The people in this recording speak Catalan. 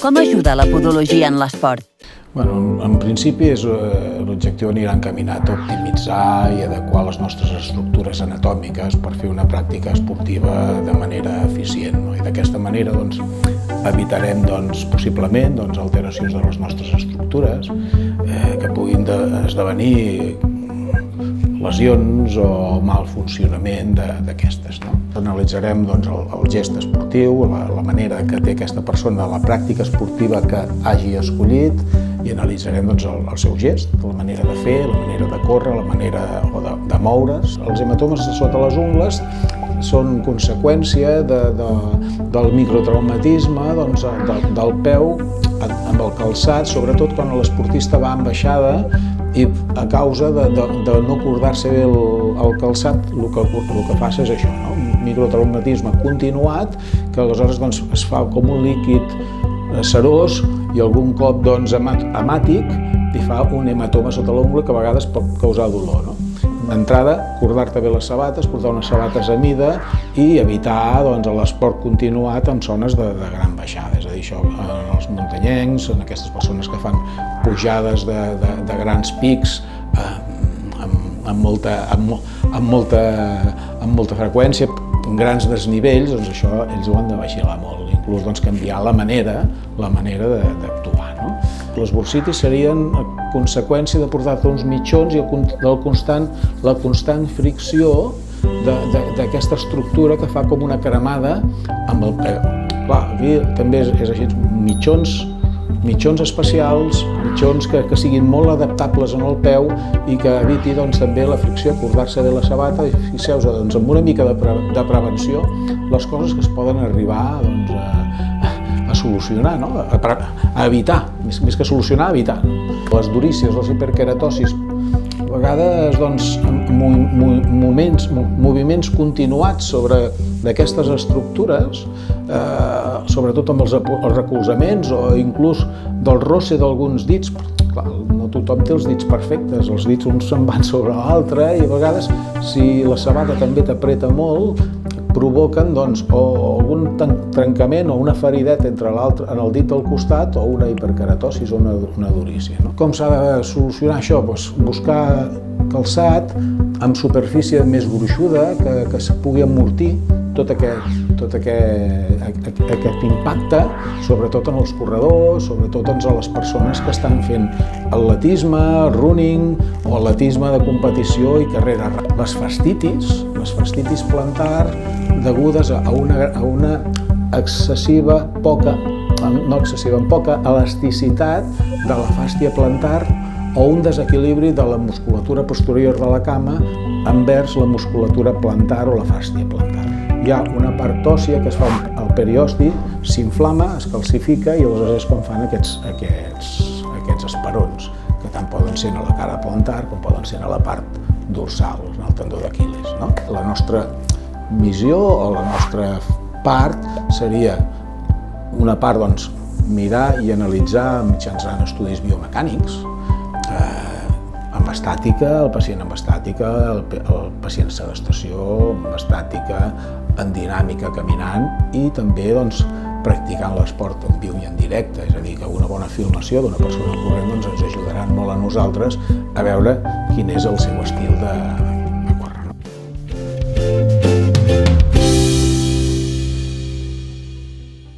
Com ajuda la podologia en l'esport? En principi l'objectiu anirà encaminat a optimitzar i adequar les nostres estructures anatòmiques per fer una pràctica esportiva de manera eficient. I d'aquesta manera evitarem possiblement alteracions de les nostres estructures que puguin esdevenir lesions o mal funcionament d'aquestes. Analitzarem el gest esportiu, la manera que té aquesta persona, la pràctica esportiva que hagi escollit, i analitzarem el seu gest, la manera de fer, la manera de córrer, la manera de moure's. Els hematomes sota les ungles són conseqüència del microtraumatisme del peu amb el calçat, sobretot quan l'esportista va en baixada i a causa de no cordar-se bé el calçat, el que passa és això, un microtraumatisme continuat que aleshores es fa com un líquid serós i algun cop hemàtic i fa un hematoma sota l'ungla que a vegades pot causar dolor. D'entrada, cordar-te bé les sabates, portar unes sabates a mida i evitar l'esport continuat en zones de gran baixada. És a dir, això en els muntanyencs, en aquestes persones que fan pujades de grans pics amb molta freqüència, amb grans desnivells, això ells ho han de vigilar molt, inclús canviar la manera d'actuar. Les bursitis serien conseqüència de portar-te uns mitjons i la constant fricció d'aquesta estructura que fa com una cremada amb el peu. Clar, aquí també és així, mitjons especials, mitjons que siguin molt adaptables en el peu i que eviti també la fricció, acordar-se bé la sabata i fixeu-vos amb una mica de prevenció les coses que es poden arribar a solucionar, a evitar, més que solucionar, a evitar. Les durícies, les hiperkeratosis, a vegades moviments continuats d'aquestes estructures, sobretot amb els recolzaments o inclús del rosse d'alguns dits. Clar, no tothom té els dits perfectes, els dits uns se'n van sobre l'altre i a vegades si la sabata també t'apreta molt provoquen o algun trencament o una ferideta en el dit del costat o una hiperkeratosis o una durícia. Com s'ha de solucionar això? Buscar calçat amb superfície més gruixuda que es pugui amortir tot aquest impacte, sobretot en els corredors, sobretot a les persones que estan fent atletisme, running o atletisme de competició i carrera. Les fascitis plantar degudes a una poca elasticitat de la fàscia plantar o un desequilibri de la musculatura posterior de la cama envers la musculatura plantar o la fàscia plantar. Hi ha una part òssia que es fa al periòstid, s'inflama, es calcifica i aleshores és quan fan aquests esperons, que tant poden ser a la cara plantar com poden ser a la part dorsal, en el tendó d'Aquil·les. La nostra missió o la nostra part seria una part mirar i analitzar mitjançant estudis biomecànics, amb estàtica, el pacient amb estàtica, el pacient en sedestació, amb estàtica, en dinàmica caminant i també practicant l'esport en viu i en directe, és a dir, que una bona filmació d'una persona corrent ens ajudaran molt a nosaltres a veure quin és el seu estil de